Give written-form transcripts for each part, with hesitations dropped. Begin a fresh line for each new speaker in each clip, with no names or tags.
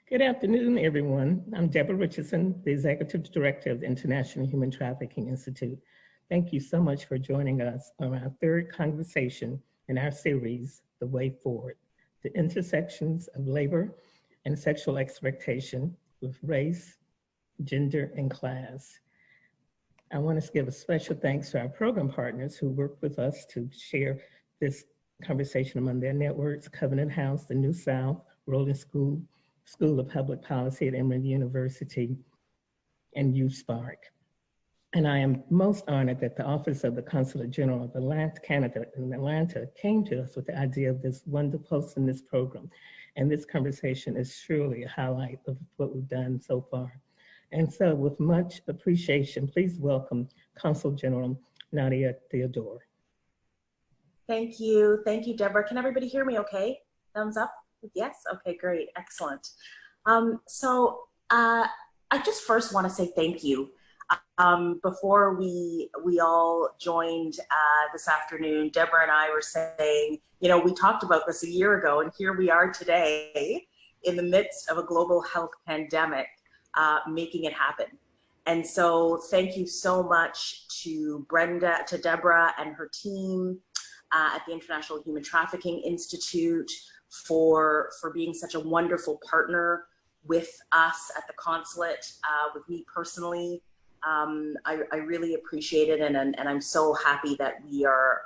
Good afternoon, everyone. I'm Deborah Richardson, the Executive Director of the International Human Trafficking Institute. Thank you so much for joining us on our third conversation in our series, The Way Forward, the intersections of labor and sexual exploitation with race, gender, and class. I want to give a special thanks to our program partners who work with us to share this conversation among their networks: Covenant House, the New South, Rolling School of Public Policy at Emory University, and YouthSpark. And I am most honored that the Office of the Consulate General of Canada in Atlanta came to us with the idea of this wonderful in this program. And this conversation is surely a highlight of what we've done so far. And so with much appreciation, please welcome Consul General Nadia Theodore.
Thank you, Deborah. Can everybody hear me okay? Thumbs up? Yes, okay, great, excellent. I just first want to say thank you. Before we all joined this afternoon, Deborah and I were saying, you know, we talked about this a year ago, and here we are today in the midst of a global health pandemic, making it happen. And so thank you so much to Brenda, to Deborah and her team at the International Human Trafficking Institute for being such a wonderful partner with us at the consulate, with me personally. I really appreciate it, and I'm so happy that we are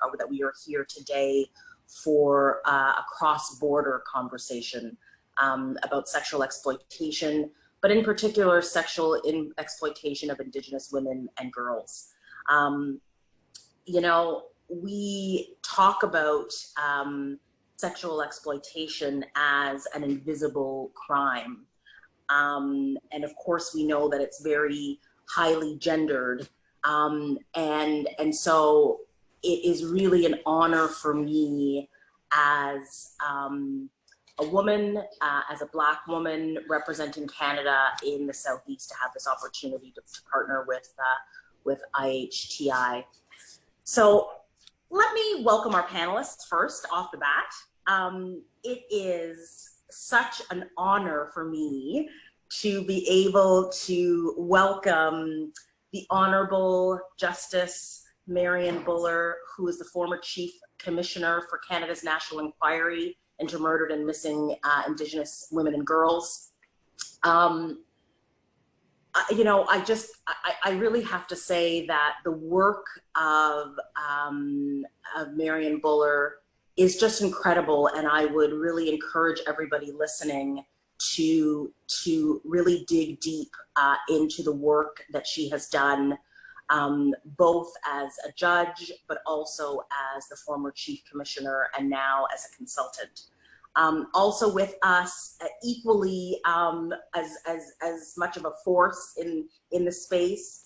here today for a cross-border conversation about sexual exploitation, but in particular sexual exploitation of Indigenous women and girls. You know, we talk about sexual exploitation as an invisible crime. And of course, we know that it's very highly gendered. And so it is really an honor for me as a woman, as a Black woman representing Canada in the Southeast, to have this opportunity to partner with IHTI. So let me welcome our panelists first off the bat. It is such an honor for me to be able to welcome the Honorable Justice Marian Buller, who is the former Chief Commissioner for Canada's National Inquiry into Murdered and Missing Indigenous Women and Girls. You know, I really have to say that the work of Marian Buller is just incredible, and I would really encourage everybody listening to really dig deep into the work that she has done, both as a judge, but also as the former Chief Commissioner and now as a consultant. Also with us, equally as much of a force in the space,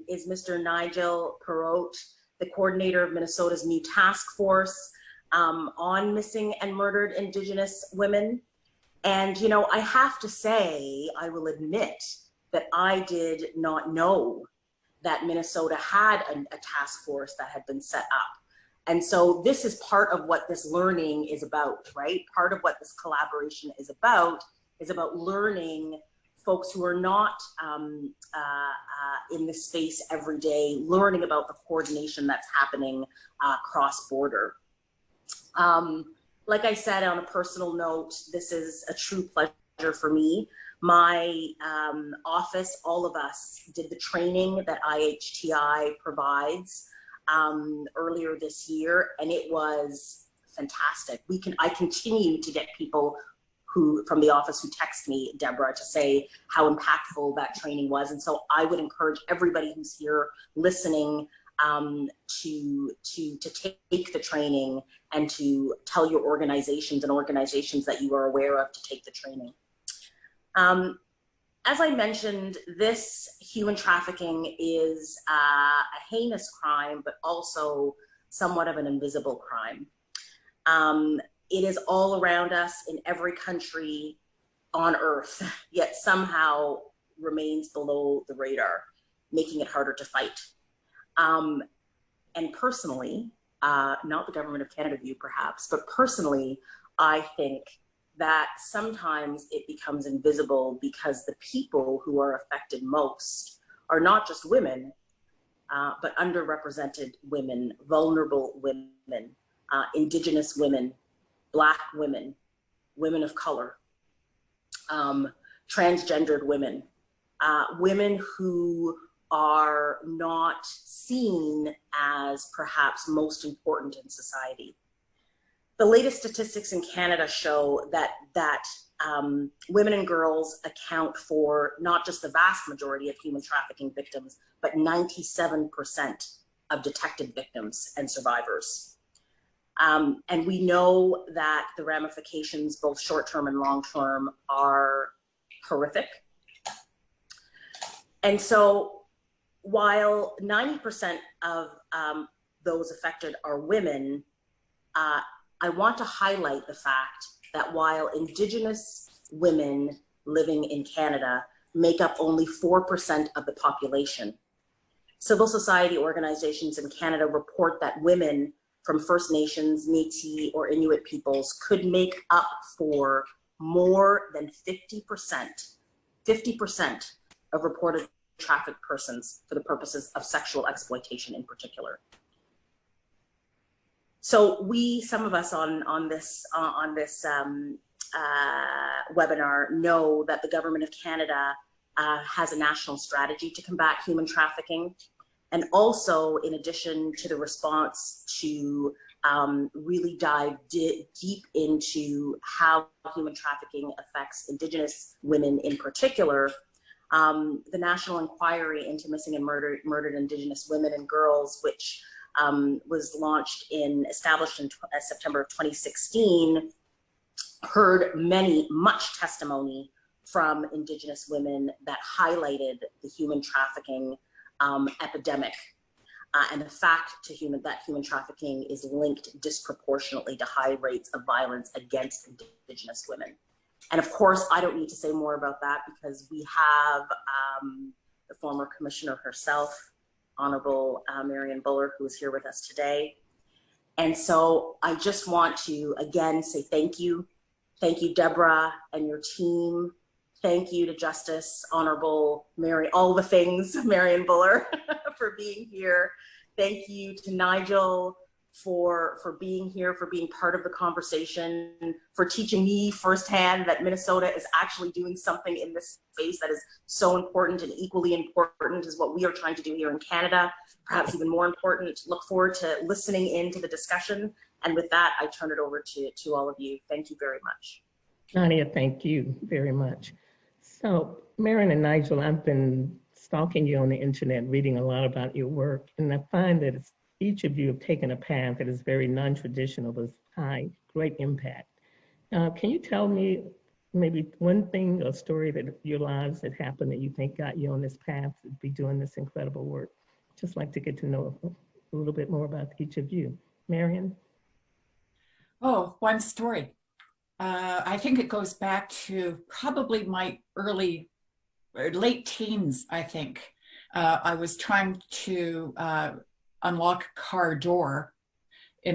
is Mr. Nigel Perrott, the coordinator of Minnesota's new task force on missing and murdered Indigenous women. And, you know, I have to say, I will admit that I did not know that Minnesota had a task force that had been set up. And so this is part of what this learning is about, right? Part of what this collaboration is about learning folks who are not in this space every day, learning about the coordination that's happening cross-border. Like I said, on a personal note, this is a true pleasure for me. My office, all of us, did the training that IHTI provides earlier this year, and it was fantastic. I continue to get people from the office who text me, Deborah, to say how impactful that training was. And so I would encourage everybody who's here listening to take the training and to tell your organizations that you are aware of to take the training. As I mentioned, this human trafficking is a heinous crime, but also somewhat of an invisible crime. It is all around us in every country on earth, yet somehow remains below the radar, making it harder to fight. And personally, not the Government of Canada view perhaps, but personally, I think that sometimes it becomes invisible because the people who are affected most are not just women, but underrepresented women, vulnerable women, Indigenous women, Black women, women of color, transgendered women, women who are not seen as perhaps most important in society. The latest statistics in Canada show that women and girls account for not just the vast majority of human trafficking victims, but 97% of detected victims and survivors. And we know that the ramifications, both short-term and long-term, are horrific. And so while 90% of those affected are women, I want to highlight the fact that while Indigenous women living in Canada make up only 4% of the population, civil society organizations in Canada report that women from First Nations, Métis, or Inuit peoples could make up for more than 50% of reported trafficked persons for the purposes of sexual exploitation in particular. So some of us on this webinar know that the Government of Canada has a national strategy to combat human trafficking. And also, in addition to the response to really dive deep into how human trafficking affects Indigenous women in particular, the National Inquiry into Missing and Murdered Indigenous Women and Girls, which was established in September of 2016, heard much testimony from Indigenous women that highlighted the human trafficking epidemic and the fact that human trafficking is linked disproportionately to high rates of violence against Indigenous women. And of course, I don't need to say more about that because we have the former commissioner herself, Honorable Marian Buller, who is here with us today. And so I just want to again say thank you. Thank you, Deborah and your team. Thank you to Justice Honorable all the things, Marian Buller, for being here. Thank you to Nigel for being here, for being part of the conversation, for teaching me firsthand that Minnesota is actually doing something in this space that is so important and equally important as what we are trying to do here in Canada, perhaps even more important. Look forward to listening into the discussion. And with that, I turn it over to all of you. Thank you very much.
Nadia, thank you very much. So, Marian and Nigel, I've been stalking you on the internet, reading a lot about your work, and I find that each of you have taken a path that is very non-traditional, but high, great impact. Can you tell me maybe one thing, a story that your lives that happened that you think got you on this path to be doing this incredible work? Just like to get to know a little bit more about each of you. Marian?
Oh, one story. I think it goes back to probably my late teens, I think. I was trying to unlock a car door we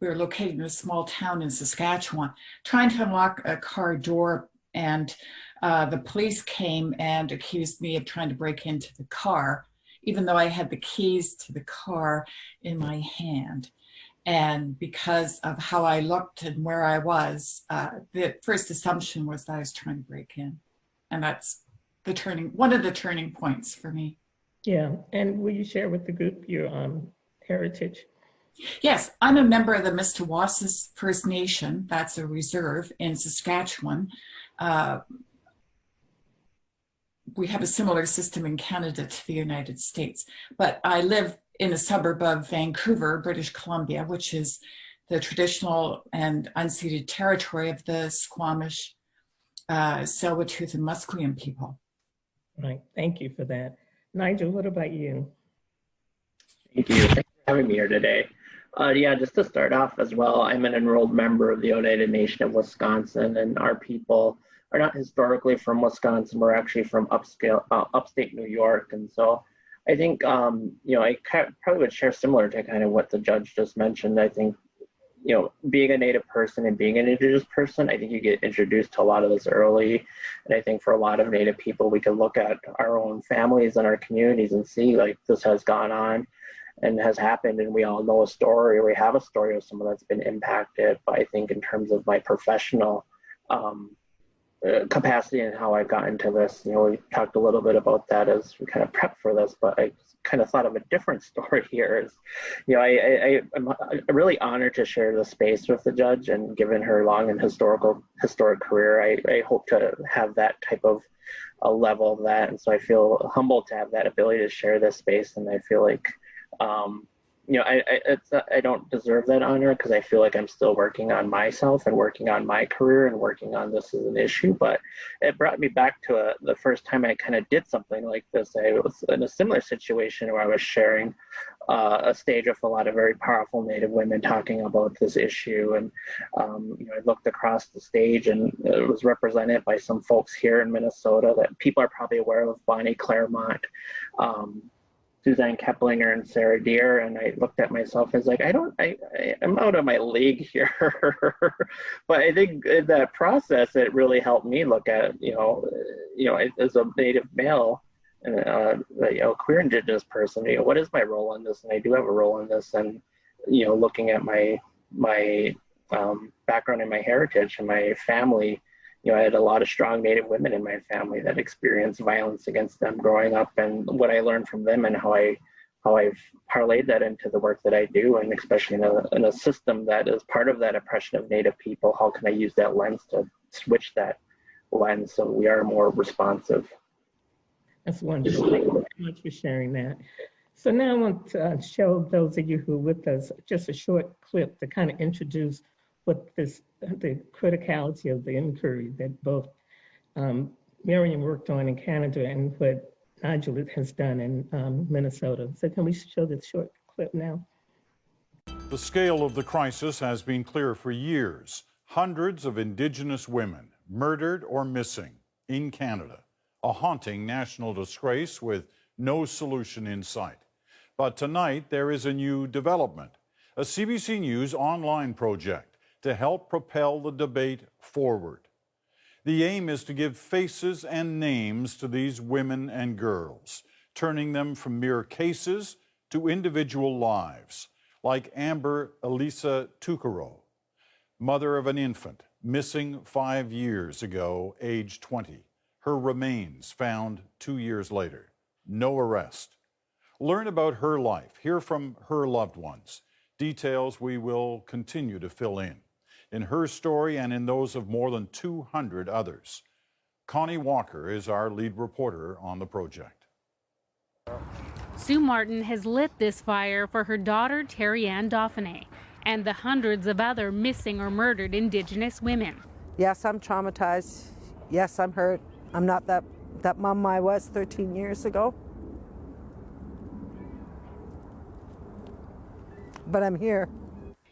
were located in a small town in Saskatchewan, trying to unlock a car door, and the police came and accused me of trying to break into the car, even though I had the keys to the car in my hand. And because of how I looked and where I was, the first assumption was that I was trying to break in. And that's one of the turning points for me.
Yeah, and will you share with the group your heritage?
Yes, I'm a member of the Mistawasses First Nation. That's a reserve in Saskatchewan. We have a similar system in Canada to the United States, but I live in a suburb of Vancouver, British Columbia, which is the traditional and unceded territory of the Squamish, Tsleil-Waututh, and Musqueam people.
Right, thank you for that. Nigel, what about you?
Thank you. Thanks for having me here today. Yeah, just to start off as well, I'm an enrolled member of the Oneida Nation of Wisconsin, and our people are not historically from Wisconsin. We're actually from upstate New York. And so I think, I probably would share similar to kind of what the judge just mentioned. I think being a Native person and being an Indigenous person, I think you get introduced to a lot of this early. And I think for a lot of Native people, we can look at our own families and our communities and see like this has gone on and has happened, and we all know a story, or we have a story of someone that's been impacted. But I think in terms of my professional capacity and how I've gotten to this, we talked a little bit about that as we kind of prepped for this, but I kind of thought of a different story here. Is, I'm really honored to share the space with the judge, and given her long and historic career, I hope to have that type of a level of that. And so I feel humbled to have that ability to share this space, and I feel like I don't deserve that honor, because I feel like I'm still working on myself and working on my career and working on this as an issue. But it brought me back to the first time I kind of did something like this. I was in a similar situation where I was sharing a stage with a lot of very powerful Native women talking about this issue. And I looked across the stage, and it was represented by some folks here in Minnesota that people are probably aware of: Bonnie Claremont, Suzanne Keplinger, and Sarah Deer. And I looked at myself as like, I'm out of my league here. But I think in that process, it really helped me look at, as a Native male and a queer Indigenous person, what is my role in this? And I do have a role in this. And, looking at my background and my heritage and my family, I had a lot of strong Native women in my family that experienced violence against them growing up, and what I learned from them and how I've parlayed that into the work that I do, and especially in a system that is part of that oppression of Native people. How can I use that lens to switch that lens so we are more responsive?
That's wonderful. Thank you very much for sharing that. So now I want to show those of you who are with us just a short clip to kind of introduce the criticality of the inquiry that both Miriam worked on in Canada and what Nigel has done in Minnesota. So can we show this short clip now?
The scale of the crisis has been clear for years. Hundreds of Indigenous women murdered or missing in Canada, a haunting national disgrace with no solution in sight. But tonight there is a new development, a CBC News online project to help propel the debate forward. The aim is to give faces and names to these women and girls, turning them from mere cases to individual lives, like Amber Elisa Tukaro, mother of an infant, missing 5 years ago, age 20. Her remains found 2 years later. No arrest. Learn about her life, hear from her loved ones, details we will continue to fill in her story and in those of more than 200 others. Connie Walker is our lead reporter on the project.
Sue Martin has lit this fire for her daughter, Terry Ann Dauphiné, and the hundreds of other missing or murdered Indigenous women.
Yes, I'm traumatized. Yes, I'm hurt. I'm not that mom I was 13 years ago. But I'm here.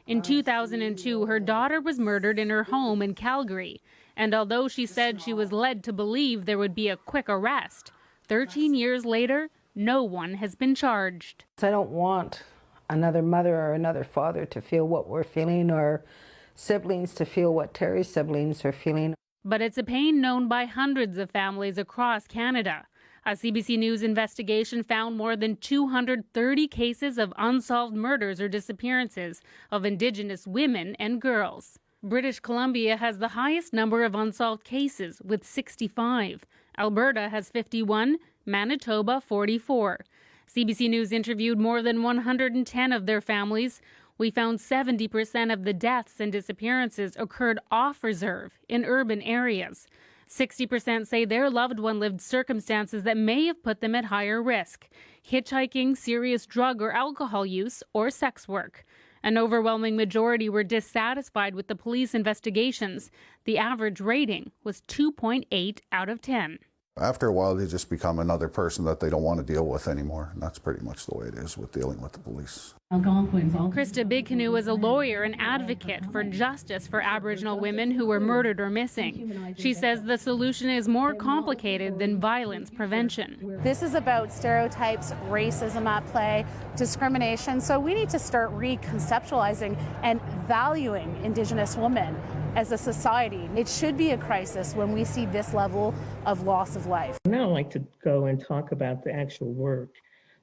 In 2002, her daughter was murdered in her home in Calgary. And although she said she was led to believe there would be a quick arrest, 13 years later, no one has been charged.
I don't want another mother or another father to feel what we're feeling, or siblings to feel what Terry's siblings are feeling.
But it's a pain known by hundreds of families across Canada. A CBC News investigation found more than 230 cases of unsolved murders or disappearances of Indigenous women and girls. British Columbia has the highest number of unsolved cases, with 65. Alberta has 51, Manitoba 44. CBC News interviewed more than 110 of their families. We found 70% of the deaths and disappearances occurred off reserve in urban areas. 60% say their loved one lived circumstances that may have put them at higher risk: hitchhiking, serious drug or alcohol use, or sex work. An overwhelming majority were dissatisfied with the police investigations. The average rating was 2.8 out of 10.
After a while, they just become another person that they don't want to deal with anymore. And that's pretty much the way it is with dealing with the police.
Krista Bigcanoe is a lawyer and advocate for justice for Aboriginal women who were murdered or missing. She says the solution is more complicated than violence prevention.
This is about stereotypes, racism at play, discrimination. So we need to start reconceptualizing and valuing Indigenous women as a society. It should be a crisis when we see this level of loss of life.
Now I'd like to go and talk about the actual work.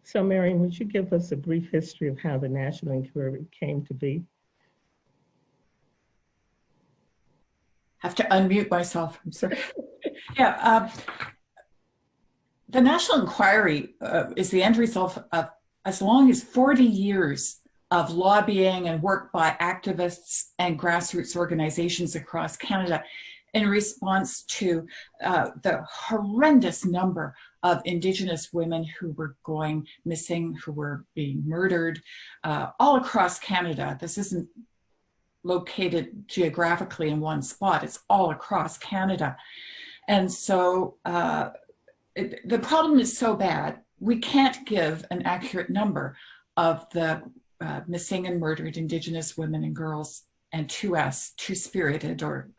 So Marion, would you give us a brief history of how the National Inquiry came to be?
Have to unmute myself, I'm sorry. Yeah, the National Inquiry is the end result of as long as 40 years of lobbying and work by activists and grassroots organizations across Canada in response to the horrendous number of Indigenous women who were going missing, who were being murdered all across Canada. This isn't located geographically in one spot, it's all across Canada. And so the problem is so bad, we can't give an accurate number of the missing and murdered Indigenous women and girls and 2S, two-spirited, or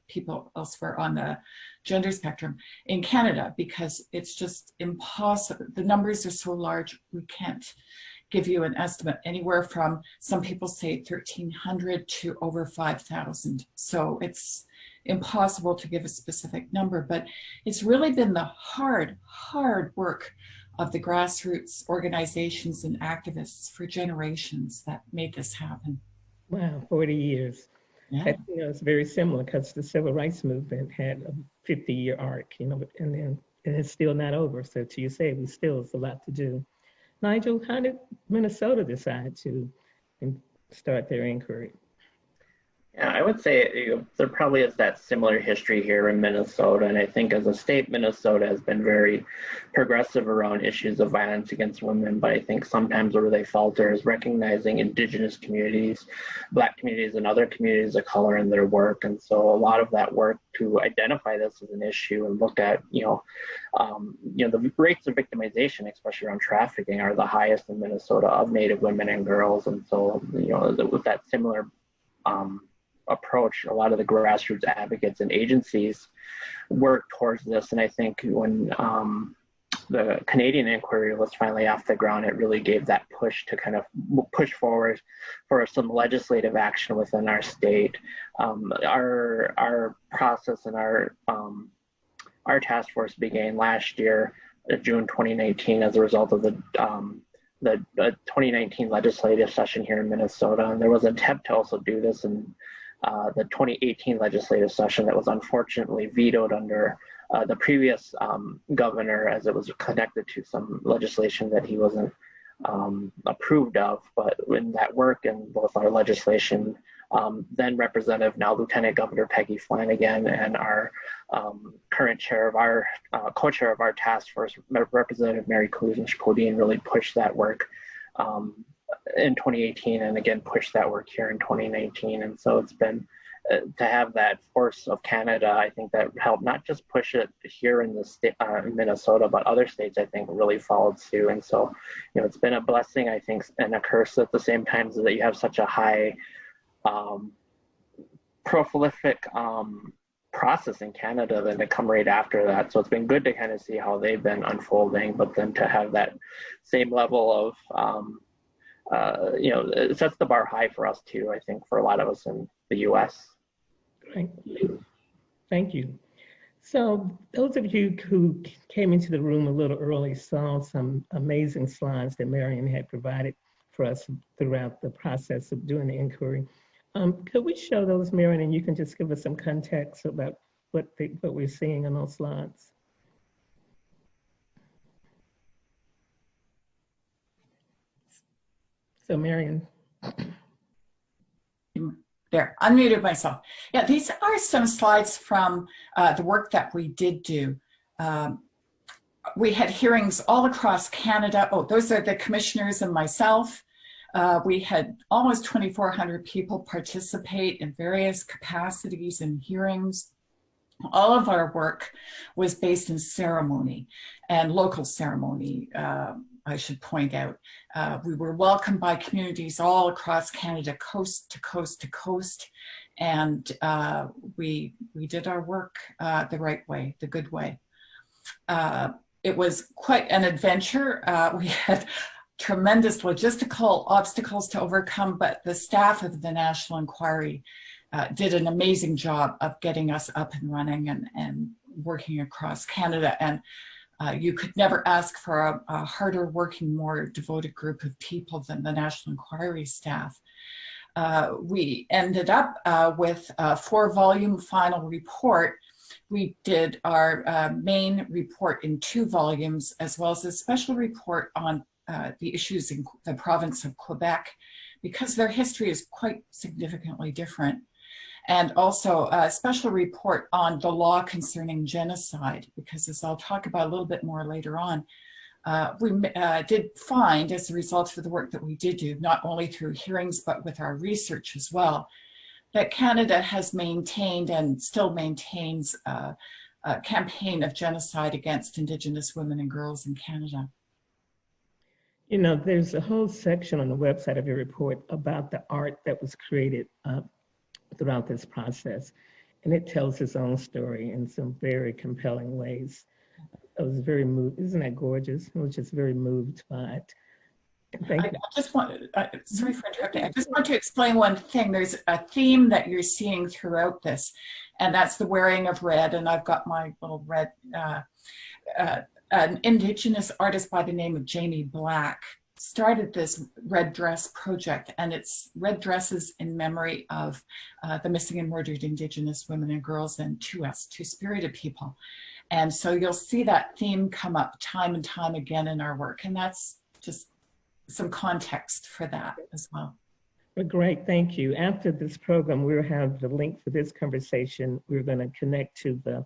people elsewhere on the gender spectrum in Canada, because it's just impossible. The numbers are so large, we can't give you an estimate. Anywhere from, some people say 1,300 to over 5,000. So it's impossible to give a specific number, but it's really been the hard work of the grassroots organizations and activists for generations that made this happen.
Wow, 40 years.
Yeah.
That, it's very similar because the civil rights movement had a 50-year arc, and then it's still not over. So to you say, we still have a lot to do. Nigel, how did Minnesota decide to start their inquiry?
Yeah, I would say there probably is that similar history here in Minnesota. And I think as a state, Minnesota has been very progressive around issues of violence against women. But I think sometimes where they falter is recognizing Indigenous communities, Black communities, and other communities of color in their work. And so a lot of that work to identify this as an issue and look at, the rates of victimization, especially around trafficking, are the highest in Minnesota of Native women and girls. And so, with that similar approach, a lot of the grassroots advocates and agencies work towards this. And I think when the Canadian inquiry was finally off the ground, it really gave that push to kind of push forward for some legislative action within our state. Our process and our task force began last year, June 2019, as a result of the 2019 legislative session here in Minnesota. And there was an attempt to also do this in the 2018 legislative session that was unfortunately vetoed under the previous governor, as it was connected to some legislation that he wasn't approved of. But in that work and both our legislation, then Representative, now Lieutenant Governor Peggy Flanagan, and our current chair of our co-chair of our task force, Representative Mary Kuznish-Podine, really pushed that work in 2018, and again pushed that work here in 2019. And so it's been to have that force of Canada, I think that helped not just push it here in the state, Minnesota, but other states, I think, really followed suit. And so, it's been a blessing, I think, and a curse at the same time, so that you have such a high prolific process in Canada then to come right after that. So it's been good to kind of see how they've been unfolding, but then to have that same level of it sets the bar high for us too, I think, for a lot of us in the US.
Thank you. So those of you who came into the room a little early saw some amazing slides that Marion had provided for us throughout the process of doing the inquiry. Could we show those, Marion, and you can just give us some context about what we're seeing on those slides? So Marion.
There, unmuted myself. Yeah, these are some slides from the work that we did do. We had hearings all across Canada. Oh, those are the commissioners and myself. We had almost 2,400 people participate in various capacities and hearings. all of our work was based in ceremony and local ceremony, I should point out. We were welcomed by communities all across Canada, coast to coast to coast, and we did our work the right way, the good way. It was quite an adventure. We had tremendous logistical obstacles to overcome, but the staff of the National Inquiry did an amazing job of getting us up and running and working across Canada. And you could never ask for a harder working, more devoted group of people than the National Inquiry staff. We ended up with a 4-volume final report. We did our main report in 2 volumes, as well as a special report on the issues in the province of Quebec, because their history is quite significantly different. And also a special report on the law concerning genocide, because as I'll talk about a little bit more later on, we did find, as a result of the work that we did do, not only through hearings, but with our research as well, that Canada has maintained and still maintains a campaign of genocide against Indigenous women and girls in Canada.
You know, there's a whole section on the website of your report about the art that was created throughout this process. And it tells its own story in some very compelling ways. I was very moved. Isn't that gorgeous? I was just very moved by it. Thank you.
I just want, sorry for interrupting. I just want to explain one thing. There's a theme that you're seeing throughout this, and that's the wearing of red. And I've got my little red, an Indigenous artist by the name of Jamie Black started this red dress project, and it's red dresses in memory of the missing and murdered Indigenous women and girls and two-spirited people. And so you'll see that theme come up time and time again in our work, and that's just some context for that as well.
Well, great, thank you. After this program, we'll have the link for this conversation. We're going to connect to the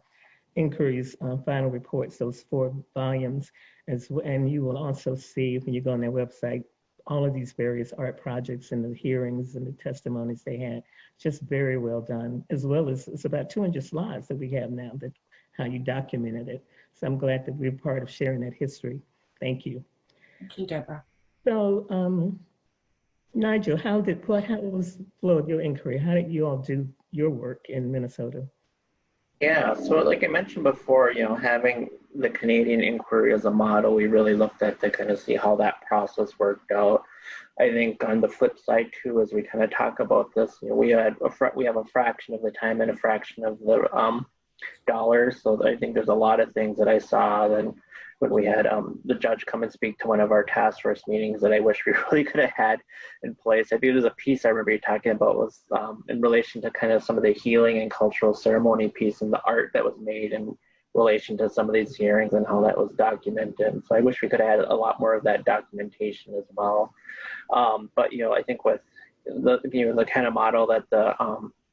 inquiry's final reports, those 4 volumes, and you will also see, when you go on their website, all of these various art projects and the hearings and the testimonies they had. Just very well done, as well as it's about 200 slides that we have now, that how you documented it. So I'm glad that we're part of sharing that history. Thank you.
Thank you, Deborah.
So, Nigel, how was the flow of your inquiry? How did you all do your work in Minnesota?
Yeah, so like I mentioned before, you know, having the Canadian inquiry as a model, we really looked at to kind of see how that process worked out. I think on the flip side too, as we kind of talk about this, you know, we have a fraction of the time and a fraction of the dollars. So I think there's a lot of things that I saw then when we had the judge come and speak to one of our task force meetings that I wish we really could have had in place. I think there's a piece I remember you talking about was in relation to kind of some of the healing and cultural ceremony piece and the art that was made in relation to some of these hearings and how that was documented. So I wish we could have had a lot more of that documentation as well. But, you know, I think with the kind of model that the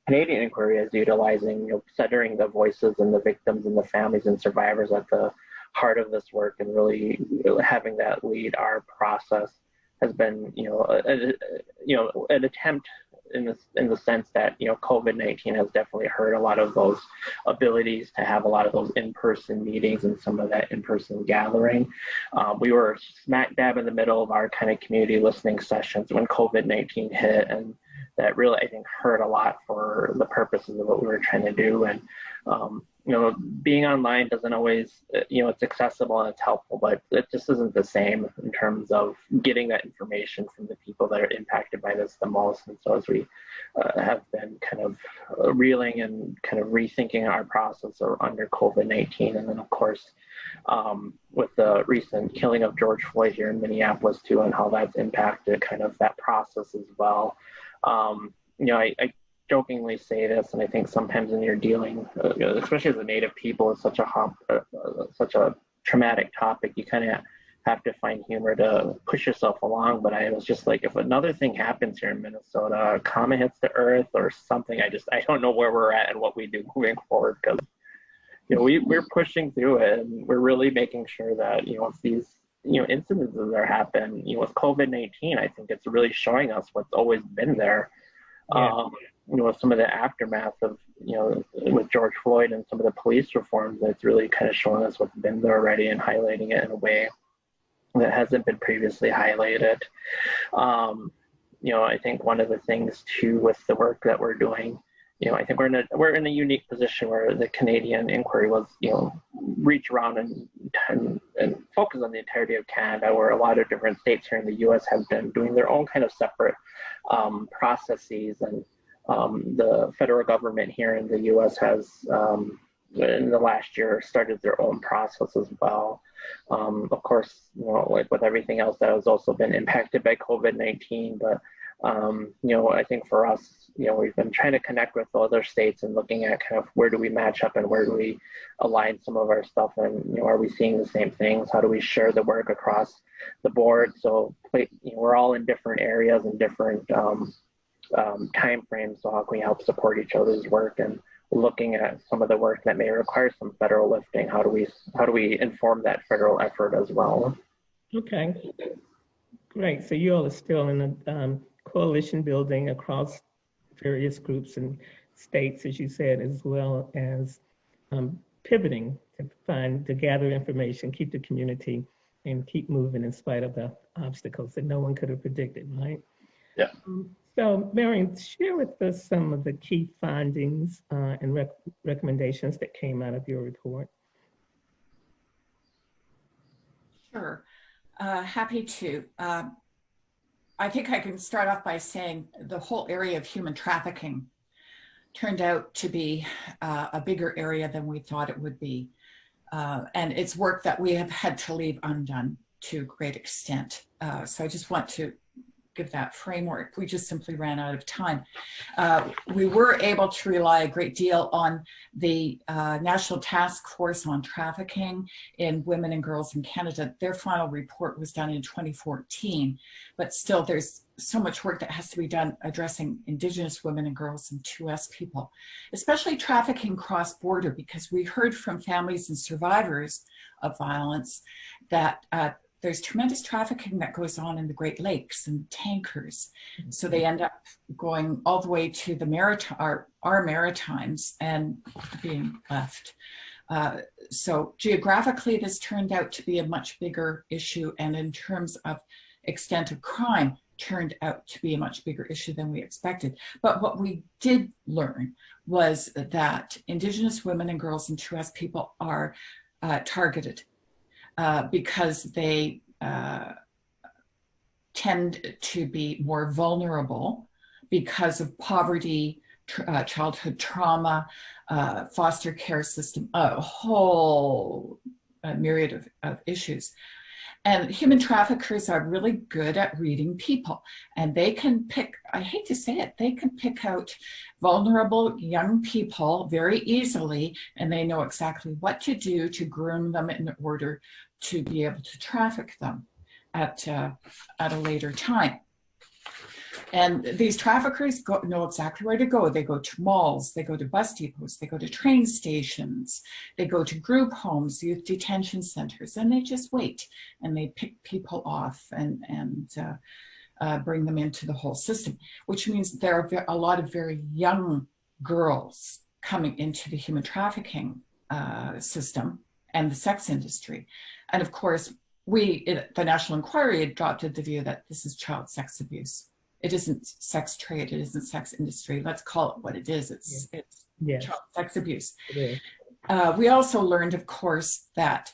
Canadian inquiry is utilizing, you know, centering the voices and the victims and the families and survivors at the heart of this work, and really having that lead our process has been, you know, an attempt in the sense that, you know, COVID-19 has definitely hurt a lot of those abilities to have a lot of those in-person meetings and some of that in-person gathering. We were smack dab in the middle of our kind of community listening sessions when COVID-19 hit, and that really, I think, hurt a lot for the purposes of what we were trying to do. And you know, being online doesn't always, you know, it's accessible and it's helpful, but it just isn't the same in terms of getting that information from the people that are impacted by this the most. And so as we have been kind of reeling and kind of rethinking our process under COVID-19, and then of course, with the recent killing of George Floyd here in Minneapolis too, and how that's impacted kind of that process as well. You know, I jokingly say this, and I think sometimes when you're dealing, especially as a Native people, it's such a traumatic topic, you kind of have to find humor to push yourself along. But I was just like, if another thing happens here in Minnesota, a comet hits the earth or something, I don't know where we're at and what we do moving forward, because, you know, we're pushing through it, and we're really making sure that, you know, if these, you know, incidences are happening, you know, with COVID-19, I think it's really showing us what's always been there.
Yeah.
Some of the aftermath of, with George Floyd and some of the police reforms, that's really kind of showing us what's been there already and highlighting it in a way that hasn't been previously highlighted. I think one of the things too with the work that we're doing, I think we're in a unique position where the Canadian inquiry was, reach around and focus on the entirety of Canada, where a lot of different states here in the U.S. have been doing their own kind of separate processes, and the federal government here in the U.S. has, in the last year, started their own process as well. Of course, like with everything else, that has also been impacted by COVID-19. But I think for us, we've been trying to connect with other states and looking at kind of where do we match up and where do we align some of our stuff, and are we seeing the same things? How do we share the work across the board? So we're all in different areas and different time frames. So how can we help support each other's work? And looking at some of the work that may require some federal lifting, how do we inform that federal effort as well?
Okay, great. So you all are still in a coalition building across various groups and states, as you said, as well as pivoting to gather information, keep the community, and keep moving in spite of the obstacles that no one could have predicted, right?
Yeah.
So, Marion, share with us some of the key findings and recommendations that came out of your report.
Sure, happy to. I think I can start off by saying the whole area of human trafficking turned out to be a bigger area than we thought it would be. And it's work that we have had to leave undone to a great extent. So I just want to give that framework. We just simply ran out of time. We were able to rely a great deal on the National Task Force on Trafficking in Women and Girls in Canada. Their final report was done in 2014, but still there's so much work that has to be done addressing Indigenous women and girls and 2S people, especially trafficking cross-border, because we heard from families and survivors of violence that there's tremendous trafficking that goes on in the Great Lakes and tankers. So they end up going all the way to the our Maritimes and being left. So geographically, this turned out to be a much bigger issue, and in terms of extent of crime, turned out to be a much bigger issue than we expected. But what we did learn was that Indigenous women and girls and 2S people are targeted because they tend to be more vulnerable because of poverty, childhood trauma, foster care system, a whole myriad of issues. And human traffickers are really good at reading people, and they can pick, I hate to say it, they can pick out vulnerable young people very easily, and they know exactly what to do to groom them in order to be able to traffic them at a later time. And these traffickers know exactly where to go. They go to malls, they go to bus depots, they go to train stations, they go to group homes, youth detention centers, and they just wait and they pick people off and bring them into the whole system, which means there are a lot of very young girls coming into the human trafficking system and the sex industry. And of course, the National Inquiry adopted the view that this is child sex abuse. It isn't sex trade, it isn't sex industry. Let's call it what it is. It's child sex abuse. We also learned, of course, that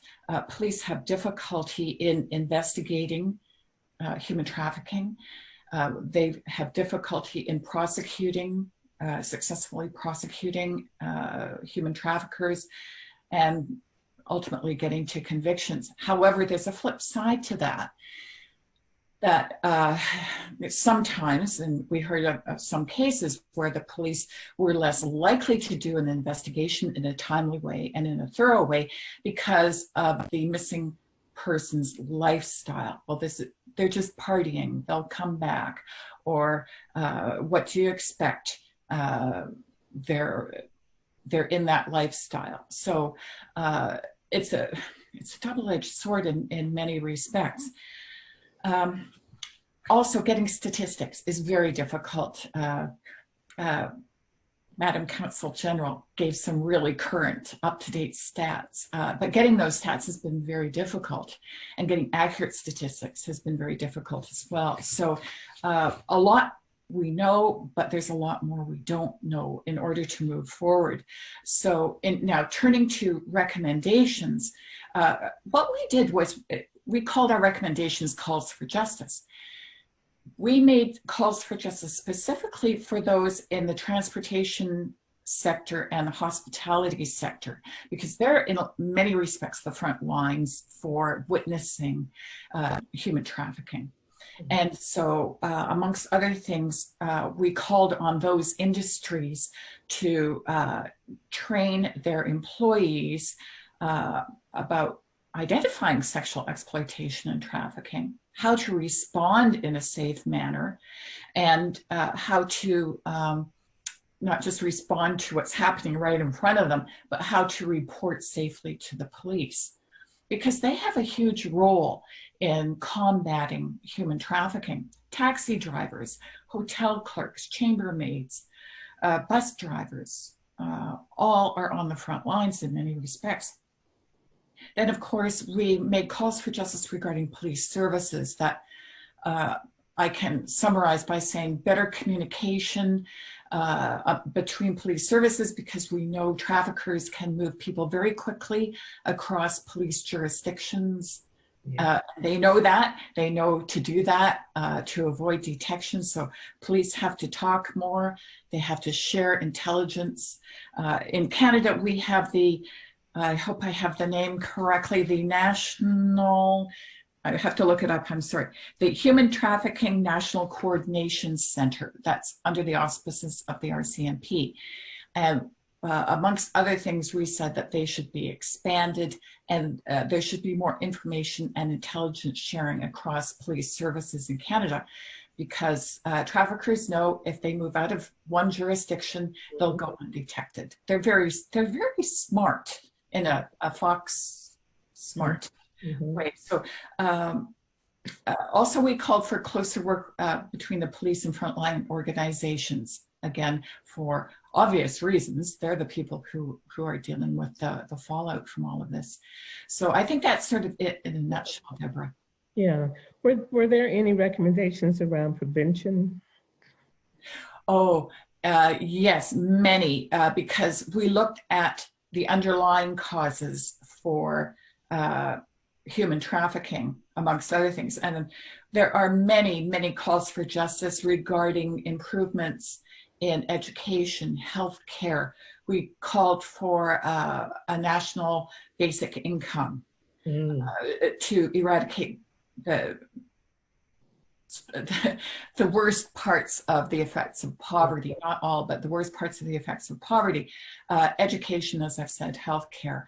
police have difficulty in investigating human trafficking. They have difficulty in successfully prosecuting human traffickers and ultimately getting to convictions. However, there's a flip side to that. That sometimes, and we heard of some cases where the police were less likely to do an investigation in a timely way and in a thorough way because of the missing person's lifestyle. Well, they're just partying, they'll come back, or what do you expect? They're in that lifestyle. So it's a double-edged sword in many respects. Also, getting statistics is very difficult. Madam Counsel General gave some really current, up-to-date stats, but getting those stats has been very difficult, and getting accurate statistics has been very difficult as well. So a lot we know, but there's a lot more we don't know in order to move forward. So now turning to recommendations, what we did was we called our recommendations calls for justice. We made calls for justice specifically for those in the transportation sector and the hospitality sector, because they're in many respects the front lines for witnessing human trafficking. And so amongst other things, we called on those industries to train their employees about identifying sexual exploitation and trafficking, how to respond in a safe manner, and how to not just respond to what's happening right in front of them, but how to report safely to the police, because they have a huge role in combating human trafficking. Taxi drivers, hotel clerks, chambermaids, bus drivers, all are on the front lines in many respects. Then, of course, we made calls for justice regarding police services that I can summarize by saying better communication between police services, because we know traffickers can move people very quickly across police jurisdictions. They know that. They know to do that to avoid detection. So police have to talk more. They have to share intelligence. In Canada, we have the, I hope I have the name correctly, the National, I have to look it up, I'm sorry, the Human Trafficking National Coordination Center. That's under the auspices of the RCMP. And amongst other things, we said that they should be expanded, and there should be more information and intelligence sharing across police services in Canada, because traffickers know if they move out of one jurisdiction, they'll go undetected. They're very smart in a fox smart way. So also we called for closer work between the police and frontline organizations. Again, for obvious reasons, they're the people who are dealing with the fallout from all of this. So I think that's sort of it in a nutshell, Deborah.
Yeah. Were there any recommendations around prevention?
Oh, yes, many, because we looked at the underlying causes for human trafficking, amongst other things. And there are many, many calls for justice regarding improvements in education, healthcare. We called for a national basic income to eradicate the worst parts of the effects of poverty, not all, but the worst parts of the effects of poverty. Education, as I've said, healthcare.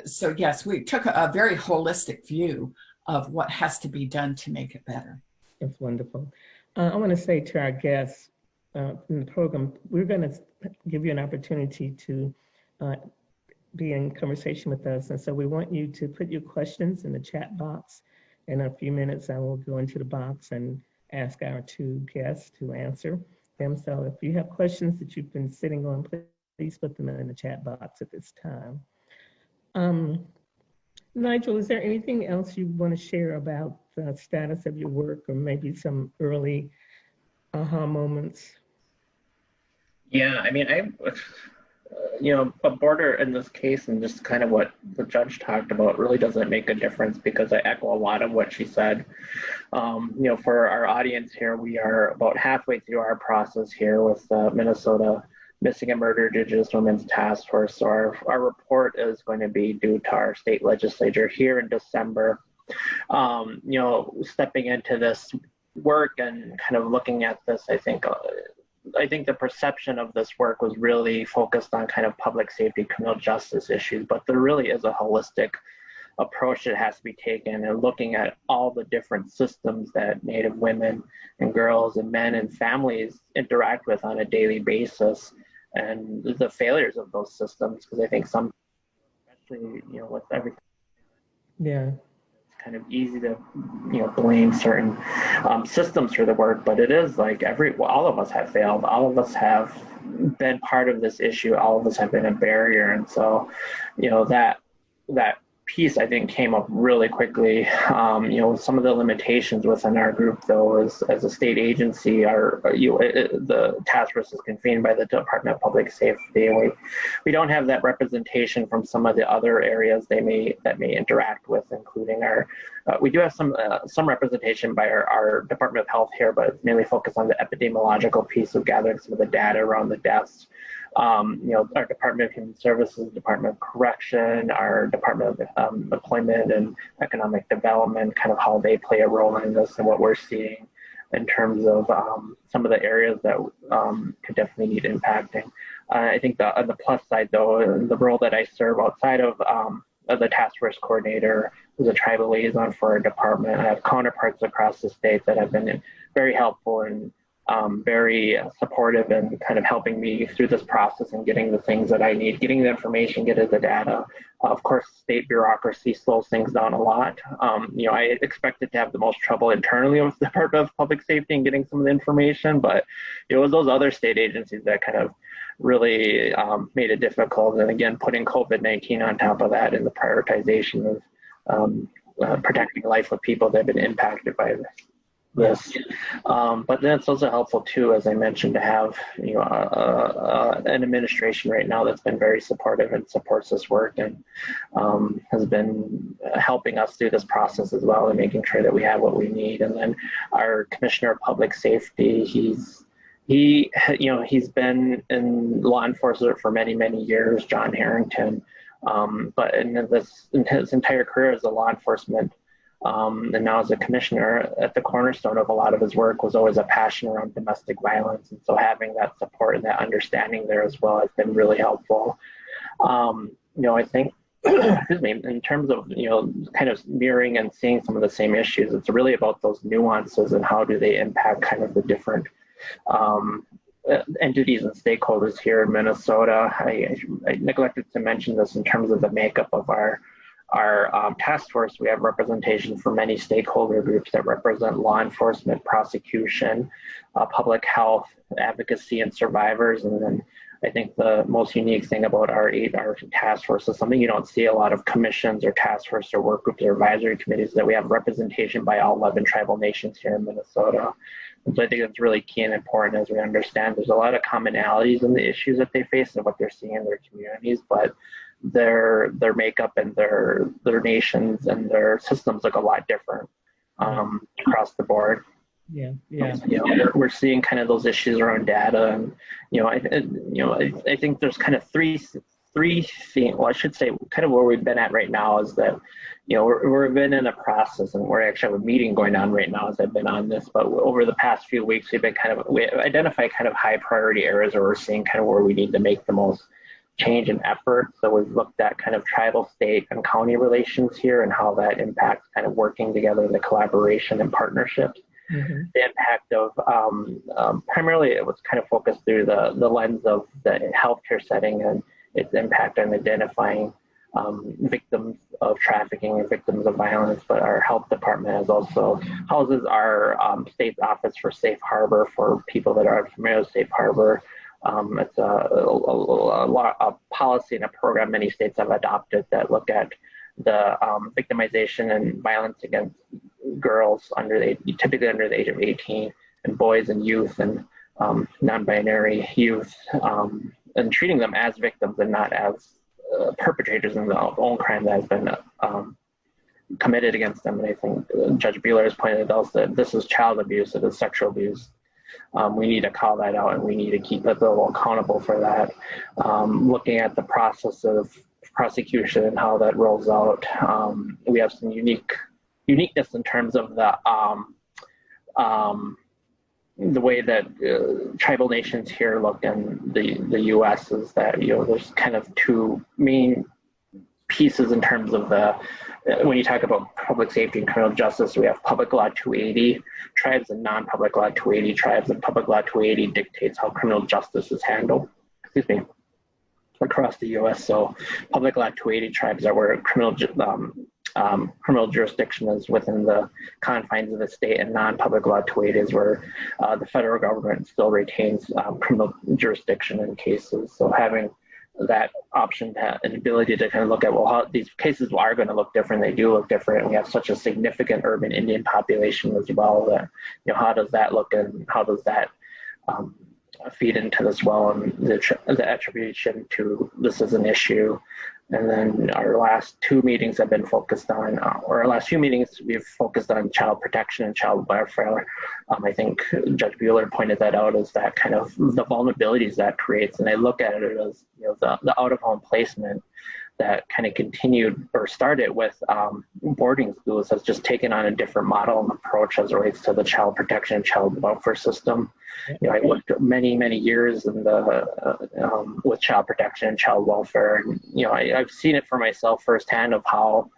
So yes, we took a very holistic view of what has to be done to make it better.
That's wonderful. I want to say to our guests in the program, we're going to give you an opportunity to be in conversation with us. And so we want you to put your questions in the chat box. In a few minutes, I will go into the box and ask our two guests to answer them. So if you have questions that you've been sitting on, please put them in the chat box at this time. Nigel, is there anything else you want to share about the status of your work, or maybe some early aha moments?
Yeah, I mean, a border in this case, and just kind of what the judge talked about, really doesn't make a difference, because I echo a lot of what she said. For our audience here, we are about halfway through our process here with Minnesota Missing and Murdered Indigenous Women's Task Force. So our report is going to be due to our state legislature here in December. Stepping into this work and kind of looking at this, I think the perception of this work was really focused on kind of public safety, criminal justice issues, but there really is a holistic approach that has to be taken, and looking at all the different systems that Native women and girls and men and families interact with on a daily basis, and the failures of those systems, because I think some, especially, with everything,
yeah,
kind of easy to, blame certain systems for the work, but it is like all of us have failed. All of us have been part of this issue. All of us have been a barrier. And so, that piece I think came up really quickly. Some of the limitations within our group, though, is as a state agency, the task force is convened by the Department of Public Safety, and we don't have that representation from some of the other areas that may interact with, including we do have some representation by our Department of Health here, but it's mainly focused on the epidemiological piece of gathering some of the data around the deaths. Our Department of Human Services, Department of Correction, our Department of Employment and Economic Development, kind of how they play a role in this and what we're seeing in terms of some of the areas that could definitely need impacting. I think on the plus side, though, the role that I serve outside of the task force coordinator as a tribal liaison for our department, I have counterparts across the state that have been very helpful and very supportive and kind of helping me through this process and getting the things that I need, getting the information, getting the data. Of course, state bureaucracy slows things down a lot. I expected to have the most trouble internally with the Department of Public Safety and getting some of the information, but it was those other state agencies that kind of really made it difficult. And again, putting COVID-19 on top of that and the prioritization of protecting life of people that have been impacted by this. But then it's also helpful too, as I mentioned, to have an administration right now that's been very supportive and supports this work and has been helping us through this process as well and making sure that we have what we need. And then our Commissioner of Public Safety, he's been in law enforcement for many, many years, John Harrington. But in his entire career as a law enforcement and now as a commissioner, at the cornerstone of a lot of his work was always a passion around domestic violence. And so having that support and that understanding there as well has been really helpful. I think, excuse me, in terms of, kind of mirroring and seeing some of the same issues, it's really about those nuances and how do they impact kind of the different entities and stakeholders here in Minnesota. I neglected to mention this in terms of the makeup of our task force. We have representation for many stakeholder groups that represent law enforcement, prosecution, public health, advocacy, and survivors. And then I think the most unique thing about our task force is something you don't see a lot of commissions or task force or work groups or advisory committees, that we have representation by all 11 tribal nations here in Minnesota. And so I think it's really key and important as we understand there's a lot of commonalities in the issues that they face and what they're seeing in their communities, but their makeup and their nations and their systems look a lot different across the board.
Yeah.
We're seeing kind of those issues around data, and I think there's kind of three things. Well, I should say, kind of where we've been at right now is that we've been in a process, and we're actually have a meeting going on right now as I've been on this. But over the past few weeks, we identify kind of high priority areas where we're seeing kind of where we need to make the most change and effort. So we've looked at kind of tribal, state, and county relations here and how that impacts kind of working together, the collaboration and partnerships. Mm-hmm. The impact of primarily it was kind of focused through the lens of the healthcare setting and its impact on identifying victims of trafficking and victims of violence. But our health department houses our state's office for safe harbor for people that are familiar with safe harbor. It's a policy and a program many states have adopted that look at the victimization and violence against girls typically under the age of 18, and boys and youth and non-binary youth, and treating them as victims and not as perpetrators in their own crime that has been committed against them. And I think Judge Buehler has pointed out that this is child abuse, it is sexual abuse. We need to call that out, and we need to keep people accountable for that. Looking at the process of prosecution and how that rolls out, we have some uniqueness in terms of the way that tribal nations here look in the U.S. is that there's kind of two main pieces in terms of when you talk about public safety and criminal justice. We have Public Law 280 tribes and non-Public Law 280 tribes, and Public Law 280 dictates how criminal justice is handled. Across the U.S. So Public Law 280 tribes are where criminal criminal jurisdiction is within the confines of the state, and non-public law 208 is where the federal government still retains criminal jurisdiction in cases. So having that option and ability to kind of look at, well, how these cases are going to look different. They do look different. We have such a significant urban Indian population as well that, how does that look, and how does that feed into this well, and the attribution to this as an issue. And then our last two meetings have been focused on, or our last few meetings, we've focused on child protection and child welfare. I think Judge Buehler pointed that out as that kind of the vulnerabilities that creates. And I look at it as, the out-of-home placement that kind of continued or started with boarding schools has just taken on a different model and approach as it relates to the child protection and child welfare system. I worked many, many years in the with child protection and child welfare, and I've seen it for myself firsthand of how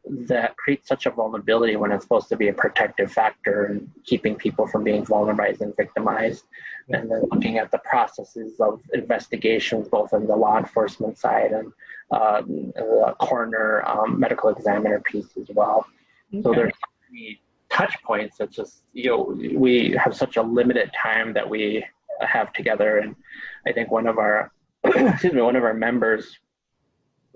that creates such a vulnerability when it's supposed to be a protective factor and keeping people from being vulnerabilized and victimized. And then looking at the processes of investigations, both on the law enforcement side and the coroner, medical examiner piece as well. Okay. So there's so many touch points. It's just, we have such a limited time that we have together. And I think one of our, one of our members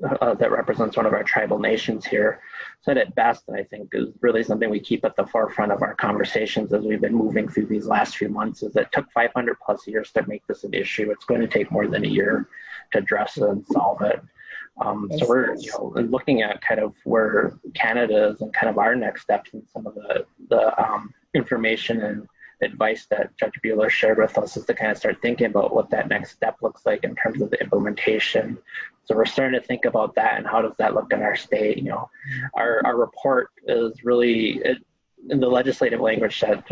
that represents one of our tribal nations here said it best, and I think is really something we keep at the forefront of our conversations as we've been moving through these last few months, is that it took 500 plus years to make this an issue. It's going to take more than a year to address it and solve it. So we're looking at kind of where Canada is and kind of our next steps, and some of the information and advice that Judge Buehler shared with us is to kind of start thinking about what that next step looks like in terms of the implementation. So we're starting to think about that, and how does that look in our state? Our report is really, in the legislative language that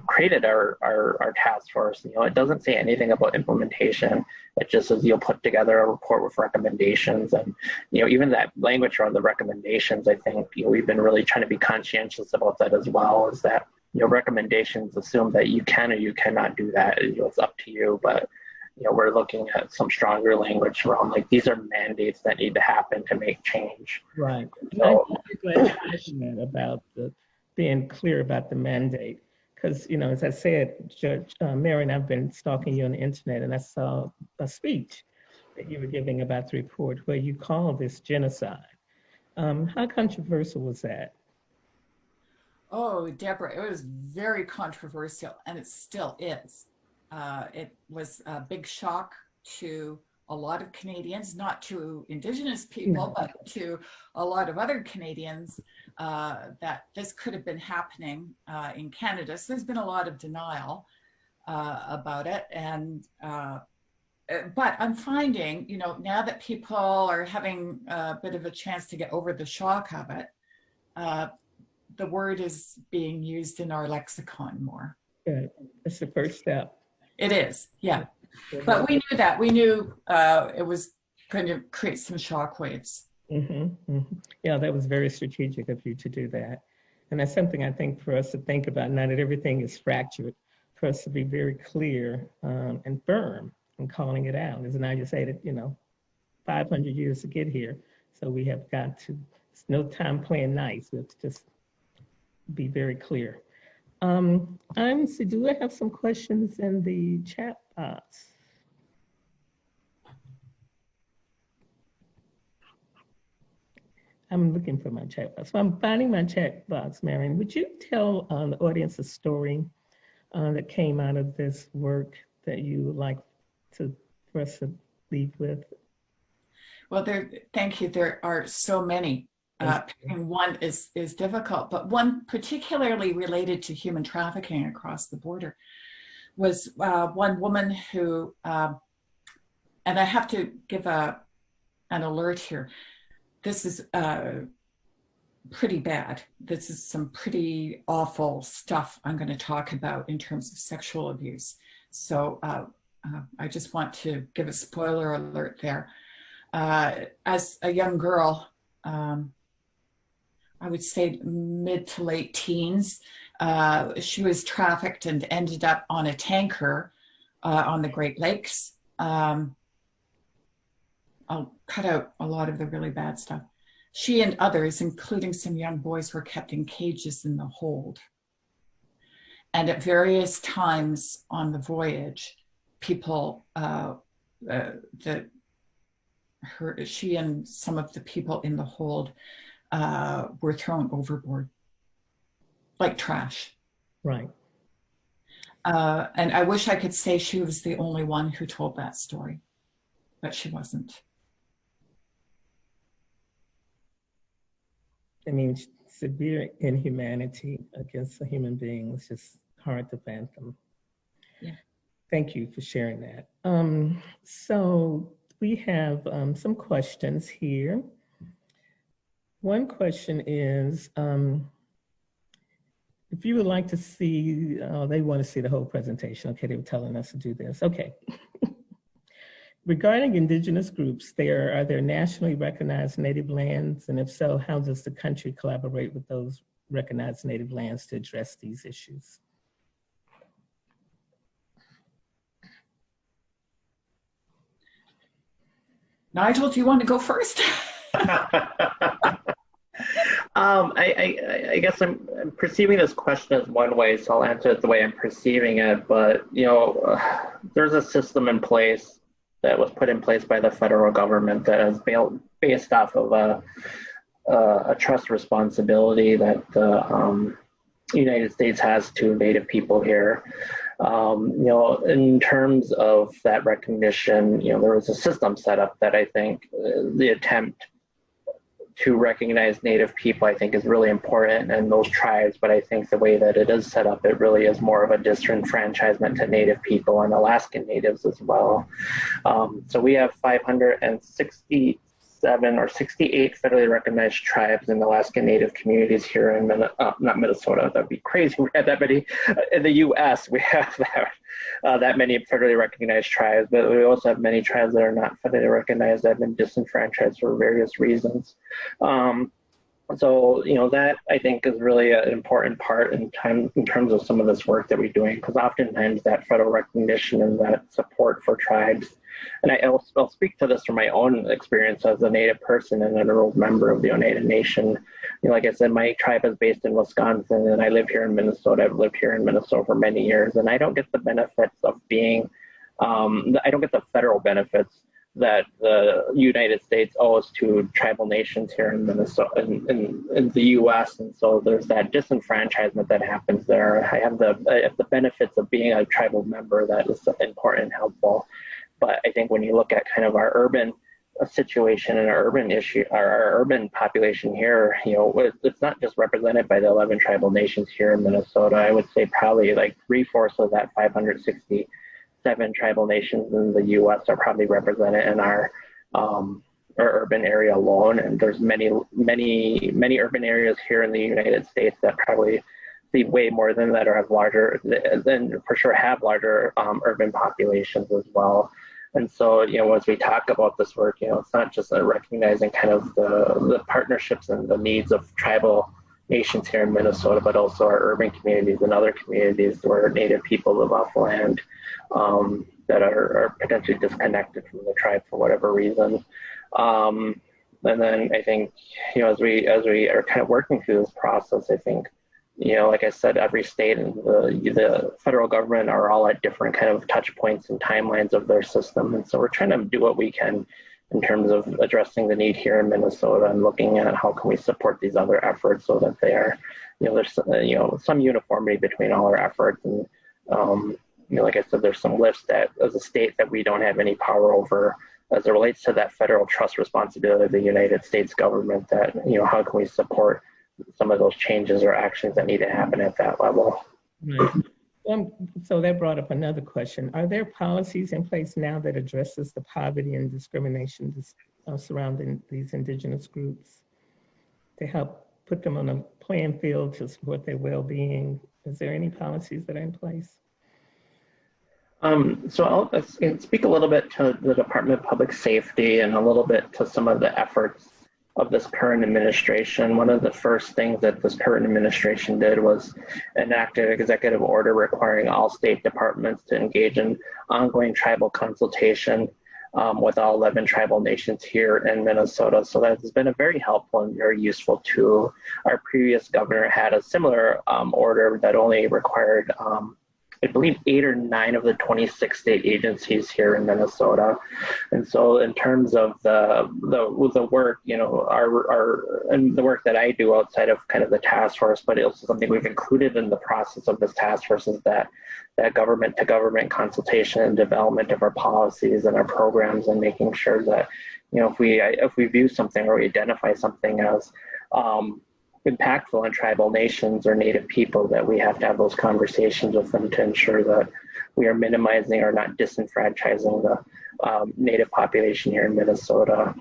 created our task force, it doesn't say anything about implementation. It just says you'll put together a report with recommendations. And, even that language around the recommendations, I think, we've been really trying to be conscientious about that as well, is that, recommendations assume that you can or you cannot do that. It's up to you. But, we're looking at some stronger language around, like, these are mandates that need to happen to make change.
Right.
So,
I'm glad you mentioned that about being clear about the mandate. Because, as I said, Judge Marion, I've been stalking you on the internet, and I saw a speech that you were giving about the report where you called this genocide. How controversial was that?
Oh, Deborah, it was very controversial, and it still is. It was a big shock to a lot of Canadians, not to Indigenous people, but to a lot of other Canadians, that this could have been happening in Canada. So there's been a lot of denial about it. And but I'm finding, now that people are having a bit of a chance to get over the shock of it, the word is being used in our lexicon more.
Good. That's the first step.
It is, yeah. But we knew that. We knew it was going to create some shockwaves.
Yeah, that was very strategic of you to do that. And that's something I think for us to think about, now that everything is fractured, for us to be very clear and firm in calling it out. As now you say that, 500 years to get here. So we have got to, it's no time playing nice. We have to just be very clear. So do I have some questions in the chat box? I'm looking for my chat box. So I'm finding my chat box, Marion. Would you tell the audience a story that came out of this work that you would like for us to leave with?
Well, thank you. There are so many. Picking one is difficult, but one particularly related to human trafficking across the border was one woman who, and I have to give an alert here. This is pretty bad. This is some pretty awful stuff I'm going to talk about in terms of sexual abuse. So I just want to give a spoiler alert there. As a young girl, I would say mid to late teens, she was trafficked and ended up on a tanker on the Great Lakes. I'll cut out a lot of the really bad stuff. She and others, including some young boys, were kept in cages in the hold. And at various times on the voyage, people, she and some of the people in the hold were thrown overboard like trash.
Right.
And I wish I could say she was the only one who told that story, but she wasn't.
I mean, severe inhumanity against a human being is just hard to fathom.
Yeah.
Thank you for sharing that. So we have some questions here. One question is, if you would like to see, they want to see the whole presentation. Okay, they were telling us to do this. Okay. Regarding Indigenous groups, are there nationally recognized native lands? And if so, how does the country collaborate with those recognized native lands to address these issues?
Nigel, do you want to go first?
I guess I'm perceiving this question as one way, so I'll answer it the way I'm perceiving it. But, you know, there's a system in place that was put in place by the federal government that is based off of a trust responsibility that the United States has to Native people here. You know, in terms of that recognition, you know, there was a system set up that I think the attempt to recognize Native people, I think, is really important, and those tribes, but I think the way that it is set up, it really is more of a disenfranchisement to Native people and Alaskan Natives as well. So we have 567 or 68 federally recognized tribes in Alaskan Native communities here in not Minnesota, that'd be crazy. We had that many in the US. We have that many federally recognized tribes, but we also have many tribes that are not federally recognized that have been disenfranchised for various reasons. So, you know, that I think is really an important part in terms of some of this work that we're doing, because oftentimes that federal recognition and that support for tribes, and I'll speak to this from my own experience as a Native person and an enrolled member of the Oneida Nation. You know, like I said, my tribe is based in Wisconsin, and I live here in Minnesota. I've lived here in Minnesota for many years, and I don't get the benefits of being, I don't get the federal benefits that the United States owes to tribal nations here in Minnesota, in the U.S. And so there's that disenfranchisement that happens there. I have the benefits of being a tribal member that is important and helpful. But I think when you look at kind of our urban situation and our urban issue, our urban population here, you know, it's not just represented by the 11 tribal nations here in Minnesota. I would say probably like 3/4 of that 567 tribal nations in the U.S. are probably represented in our urban area alone. And there's many urban areas here in the United States that probably see way more than that, or have larger, then for sure have larger urban populations as well. And so, you know, as we talk about this work, you know, it's not just recognizing kind of the partnerships and the needs of tribal nations here in Minnesota, but also our urban communities and other communities where Native people live off land that are potentially disconnected from the tribe for whatever reason. And then I think, you know, as we are kind of working through this process, I think, you know, like I said, every state and the federal government are all at different kind of touch points and timelines of their system. And so we're trying to do what we can in terms of addressing the need here in Minnesota and looking at how can we support these other efforts so that they are, you know, there's, you know, some uniformity between all our efforts. And, you know, like I said, there's some lifts that as a state that we don't have any power over as it relates to that federal trust responsibility of the United States government, that, you know, how can we support some of those changes or actions that need to happen at that level.
Right. So that brought up another question. Are there policies in place now that addresses the poverty and discrimination surrounding these Indigenous groups to help put them on a playing field to support their well-being? Is there any policies that are in place?
So I'll speak a little bit to the Department of Public Safety and a little bit to some of the efforts of this current administration. One of the first things that this current administration did was enact an executive order requiring all state departments to engage in ongoing tribal consultation with all 11 tribal nations here in Minnesota. So that has been a very helpful and very useful tool. Our previous governor had a similar order that only required, I believe, 8 or 9 of the 26 state agencies here in Minnesota. And so in terms of the work, you know, and the work that I do outside of kind of the task force, but also something we've included in the process of this task force is that government to government consultation and development of our policies and our programs, and making sure that, you know, if we view something or we identify something as impactful in tribal nations or Native people, that we have to have those conversations with them to ensure that we are minimizing or not disenfranchising the Native population here in Minnesota.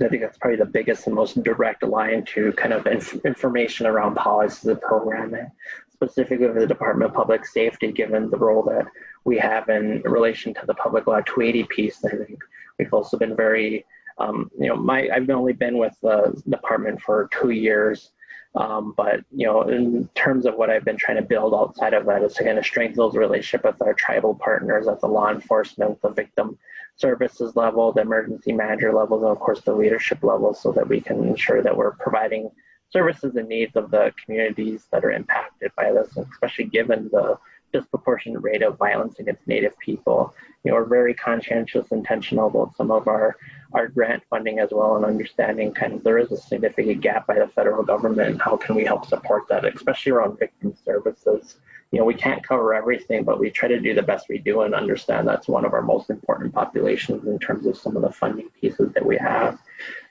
I think that's probably the biggest and most direct line to kind of information around policies and programming, specifically with the Department of Public Safety, given the role that we have in relation to the Public Law 280 piece. I think we've also been very, you know, I've only been with the department for 2 years. But, you know, in terms of what I've been trying to build outside of that is to kind of strengthen those relationships with our tribal partners at the law enforcement, the victim services level, the emergency manager levels, and of course the leadership level, so that we can ensure that we're providing services and needs of the communities that are impacted by this, especially given the disproportionate rate of violence against Native people. You know, we're very conscientious, intentional about some of our grant funding as well, and understanding kind of there is a significant gap by the federal government. How can we help support that, especially around victim services? You know, we can't cover everything, but we try to do the best we do and understand that's one of our most important populations in terms of some of the funding pieces that we have.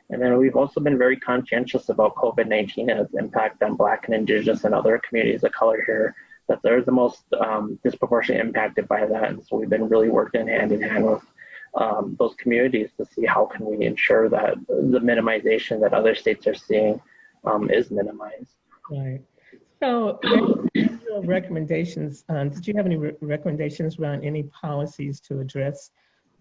And then we've also been very conscientious about COVID-19 and its impact on Black and Indigenous and other communities of color here, that they're the most disproportionately impacted by that. And so we've been really working hand in hand with those communities to see how can we ensure that the minimization that other states are seeing is minimized.
Right. So recommendations, did you have any recommendations around any policies to address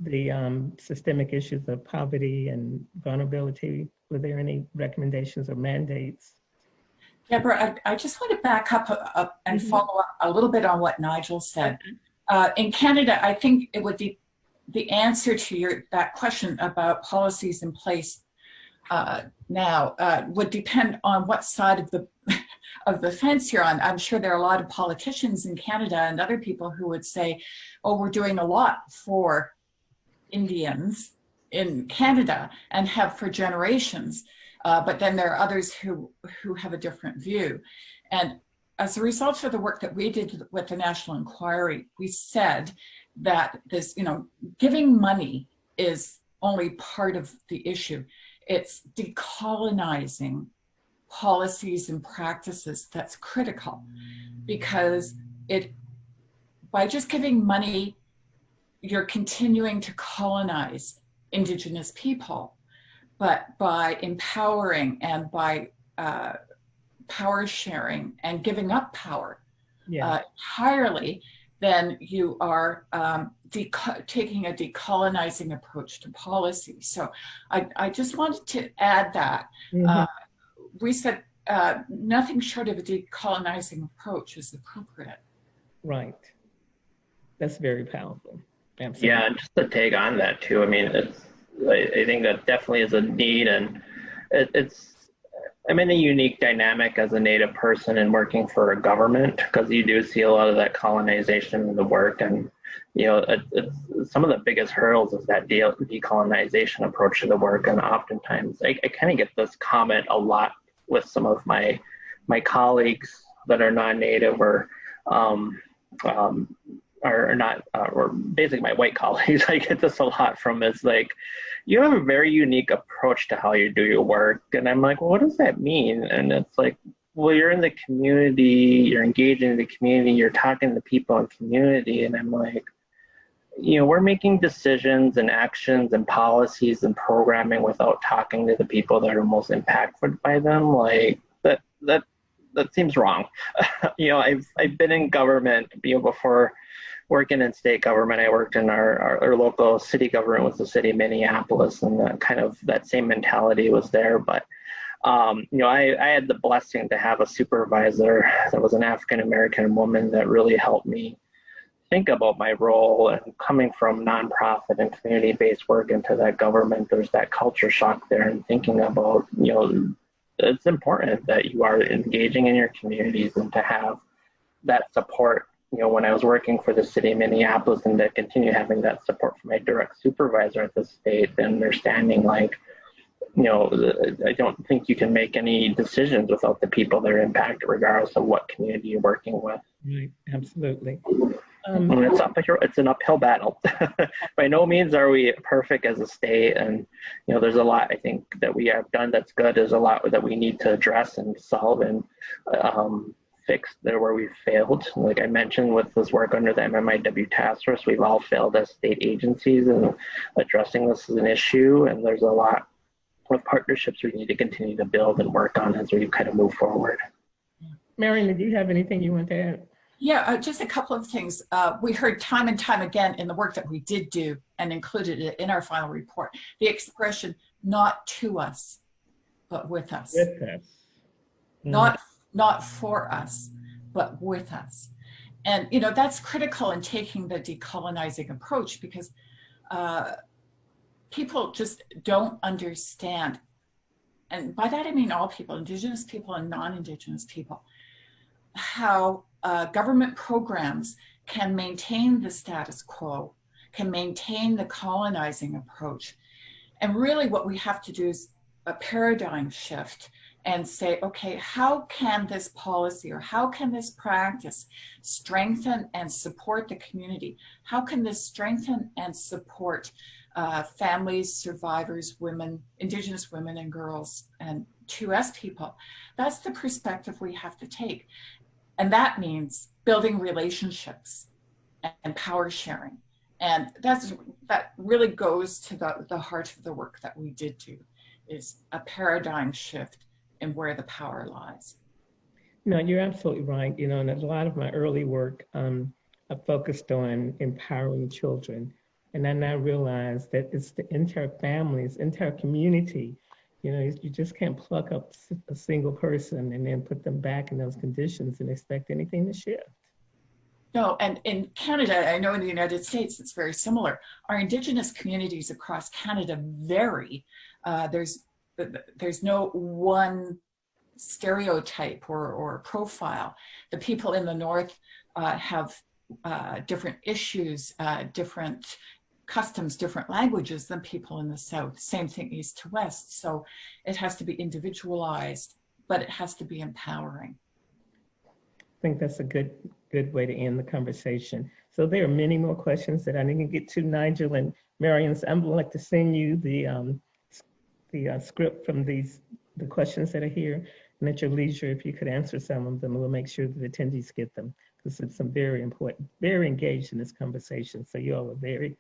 the systemic issues of poverty and vulnerability? Were there any recommendations or mandates?
Deborah, I just want to back up and follow up a little bit on what Nigel said. In Canada, I think it would be the answer to that question about policies in place now would depend on what side of the fence you're on. I'm sure there are a lot of politicians in Canada and other people who would say, oh, we're doing a lot for Indians in Canada and have for generations. But then there are others who have a different view. And as a result of the work that we did with the National Inquiry, we said that this, you know, giving money is only part of the issue. It's decolonizing policies and practices that's critical, because by just giving money, you're continuing to colonize Indigenous people. But by empowering and by power sharing and giving up power entirely, then you are taking a decolonizing approach to policy. So I just wanted to add that. We said nothing short of a decolonizing approach is appropriate.
Right. That's very powerful. Absolutely.
Yeah, and just to take on that too, I mean, I think that definitely is a need, and I'm in a unique dynamic as a Native person and working for a government, because you do see a lot of that colonization in the work, and you know, some of the biggest hurdles is that decolonization approach to the work, and oftentimes I kind of get this comment a lot with some of my colleagues that are non-Native or basically my white colleagues. I get this a lot from, is like, you have a very unique approach to how you do your work. And I'm like, well, what does that mean? And it's like, well, you're in the community, you're engaging in the community, you're talking to people in community. And I'm like, you know, we're making decisions and actions and policies and programming without talking to the people that are most impacted by them. Like that seems wrong. You know, I've been in government, you know, before working in state government. I worked in our local city government with the city of Minneapolis, and that same mentality was there. But you know, I had the blessing to have a supervisor that was an African American woman that really helped me think about my role and coming from nonprofit and community-based work into that government, there's that culture shock there, and thinking about, it's important that you are engaging in your communities and to have that support. When I was working for the city of Minneapolis, and to continue having that support from my direct supervisor at the state, and understanding I don't think you can make any decisions without the people that are impacted, regardless of what community you're working with.
Right, absolutely.
And it's an uphill battle. By no means are we perfect as a state, and there's a lot I think that we have done that's good. There's a lot that we need to address and solve and fix there where we've failed. Like I mentioned, with this work under the MMIW task force, we've all failed as state agencies in addressing this as an issue, and there's a lot of partnerships we need to continue to build and work on as we kind of move forward.
Marion, do you have anything you want to add?
Yeah, just a couple of things. We heard time and time again in the work that we did do and included it in our final report, the expression, not to us, but with us.
With us.
Not for us, but with us. And, that's critical in taking the decolonizing approach, because people just don't understand. And by that, I mean all people, Indigenous people and non-Indigenous people, how government programs can maintain the status quo, can maintain the colonizing approach. And really what we have to do is a paradigm shift and say, okay, how can this policy or how can this practice strengthen and support the community? How can this strengthen and support families, survivors, women, Indigenous women and girls, and 2S people? That's the perspective we have to take. And that means building relationships and power sharing. And that really goes to the heart of the work that we did do, is a paradigm shift in where the power lies.
No, you're absolutely right. And a lot of my early work, I focused on empowering children. And I now realize that it's the entire families, entire community. You just can't pluck up a single person and then put them back in those conditions and expect anything to shift.
No, and in Canada, I know in the United States, it's very similar. Our Indigenous communities across Canada vary. There's no one stereotype or profile. The people in the North have different issues, different customs, different languages than people in the South. Same thing east to west. So it has to be individualized, but it has to be empowering.
I think that's a good way to end the conversation. So there are many more questions that I didn't get to, Nigel and Marion. So I'm going to like to send you the script from the questions that are here, and at your leisure, if you could answer some of them, we'll make sure that attendees get them, because it's some very important, very engaged in this conversation. So you all are very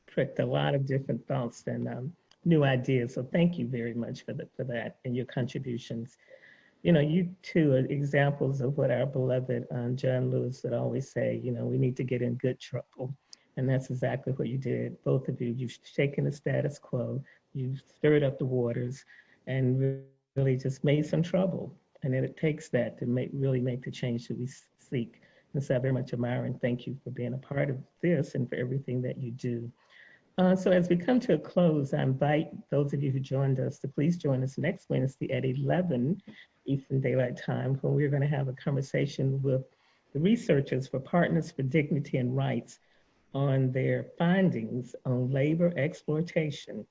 pricked a lot of different thoughts and new ideas. So thank you very much for that and your contributions. You two are examples of what our beloved John Lewis would always say, we need to get in good trouble. And that's exactly what you did. Both of you, you've shaken the status quo, you've stirred up the waters and really just made some trouble. And then it takes that to really make the change that we seek. And so I very much admire and thank you for being a part of this and for everything that you do. So as we come to a close, I invite those of you who joined us to please join us next Wednesday at 11 Eastern Daylight Time, when we're going to have a conversation with the researchers for Partners for Dignity and Rights on their findings on labor exploitation.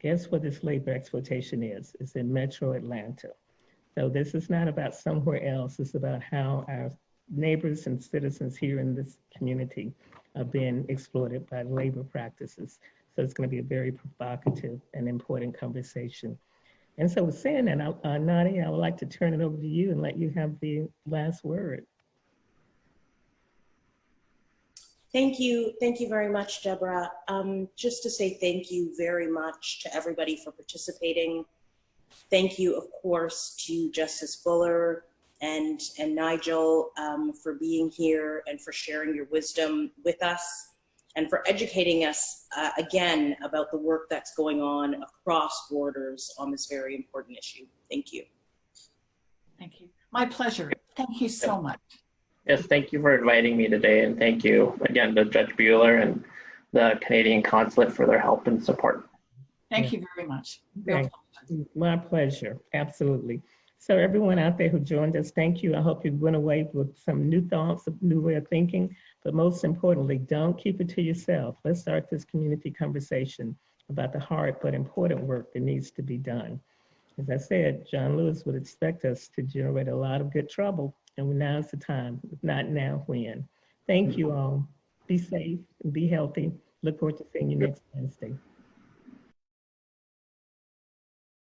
Guess what this labor exploitation is? It's in Metro Atlanta. So this is not about somewhere else. It's about how our neighbors and citizens here in this community are being exploited by labor practices. So it's going to be a very provocative and important conversation. And so with saying that, Nadia, I would like to turn it over to you and let you have the last word.
Thank you very much, Deborah. Just to say thank you very much to everybody for participating. Thank you, of course, to Justice Fuller and Nigel for being here and for sharing your wisdom with us and for educating us again about the work that's going on across borders on this very important issue. Thank you.
Thank you. My pleasure. Thank you so much.
Yes, thank you for inviting me today, and thank you again to Judge Bueller and the Canadian Consulate for their help and support.
Thank you very much. Real pleasure.
My pleasure, absolutely. So everyone out there who joined us, thank you. I hope you went away with some new thoughts, a new way of thinking, but most importantly, don't keep it to yourself. Let's start this community conversation about the hard but important work that needs to be done. As I said, John Lewis would expect us to generate a lot of good trouble, and now's the time. If not now, when? Thank you all. Be safe and be healthy. Look forward to seeing you next Wednesday.